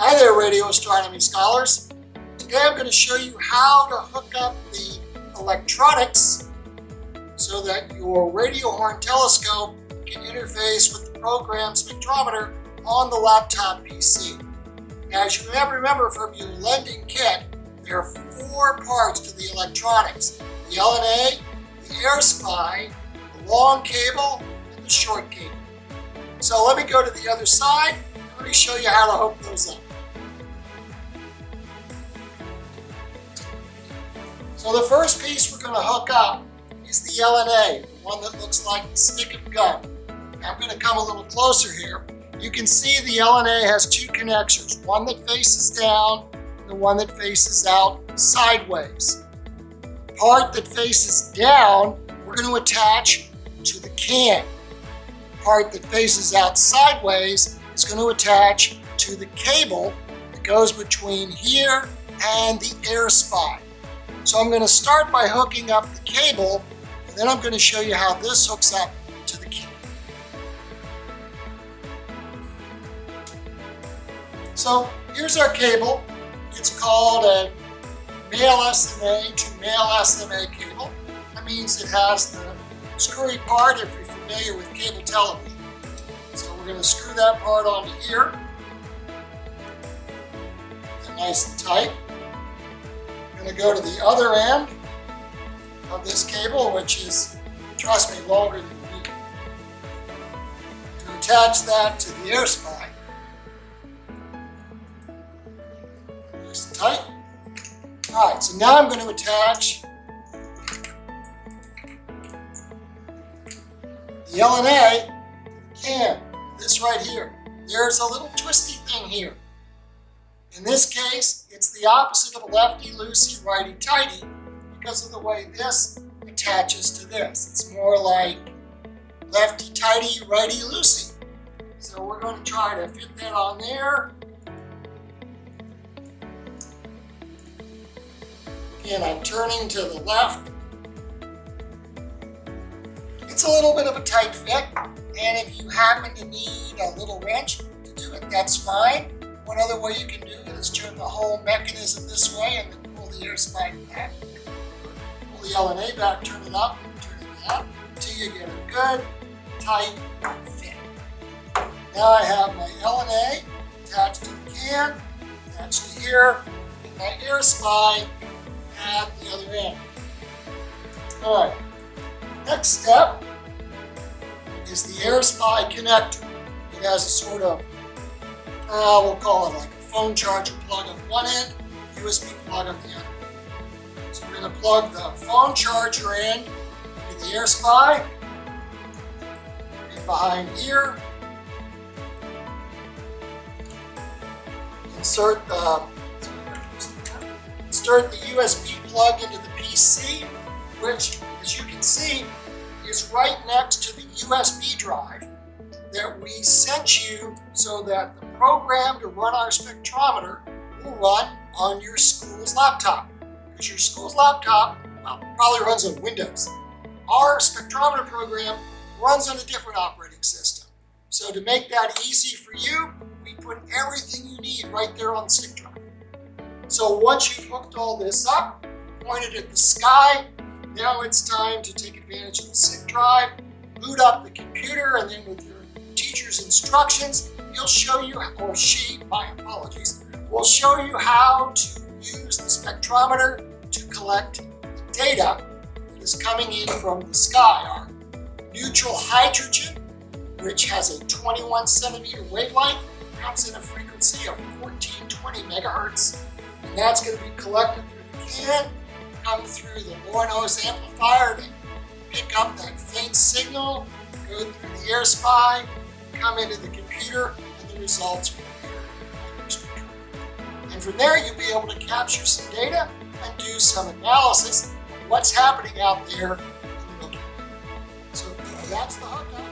Hi there, radio astronomy scholars. Today I'm going to show you how to hook up the electronics so that your radio horn telescope can interface with the program spectrometer on the laptop PC. Now, as you may remember from your lending kit, there are 4 parts to the electronics: the LNA, the air spine, the long cable, and the short cable. So let me go to the other side and let me show you how to hook those up. So the first piece we're going to hook up is the LNA, the one that looks like the stick of gum. Now I'm going to come a little closer here. You can see the LNA has 2 connectors, one that faces down and the one that faces out sideways. The part that faces down, we're going to attach to the can. The part that faces out sideways is going to attach to the cable that goes between here and the air spine. So I'm going to start by hooking up the cable, and then I'm going to show you how this hooks up to the can. So here's our cable. It's called a male SMA to male SMA cable. That means it has the screwy part if you're familiar with cable television. So we're going to screw that part onto here. Get nice and tight. I'm going to go to the other end of this cable, which is, trust me, longer than a week, to attach that to the air spine. Nice and tight. All right, so now I'm going to attach the LNA to the can, this right here. There's a little twisty thing here. In this case, it's the opposite of lefty-loosey, righty-tighty because of the way this attaches to this. It's more like lefty-tighty, righty-loosey. So we're going to try to fit that on there. Again, I'm turning to the left. It's a little bit of a tight fit, and if you happen to need a little wrench to do it, that's fine. One other way you can do it is turn the whole mechanism this way and then pull the air spine back. Pull the LNA back, turn it up, turn it down, until you get a good, tight fit. Now I have my LNA attached to the can, attached to here, and my air spine at the other end. All right, next step is the air spine connector. It has a sort of we'll call it like a phone charger plug on one end, USB plug on the other. So we're going to plug the phone charger in into the air spine, and behind here, insert the USB plug into the PC, which, as you can see, is right next to the USB drive that we sent you so that the program to run our spectrometer will run on your school's laptop. Because your school's laptop, well, probably runs on Windows. Our spectrometer program runs on a different operating system. So to make that easy for you, we put everything you need right there on the stick drive. So once you've hooked all this up, pointed at the sky, now it's time to take advantage of the stick drive, boot up the computer, and then with your teacher's instructions, he'll show you, or she, my apologies, will show you how to use the spectrometer to collect the data that is coming in from the sky. Our neutral hydrogen, which has a 21 centimeter wavelength, comes in a frequency of 1420 megahertz, and that's going to be collected through the can, come through the low-noise amplifier to pick up that faint signal, go through the air spine, come into the computer, and the results will appear on your spectrometer. And from there, you'll be able to capture some data and do some analysis of what's happening out there in the Milky Way. So that's the hookup.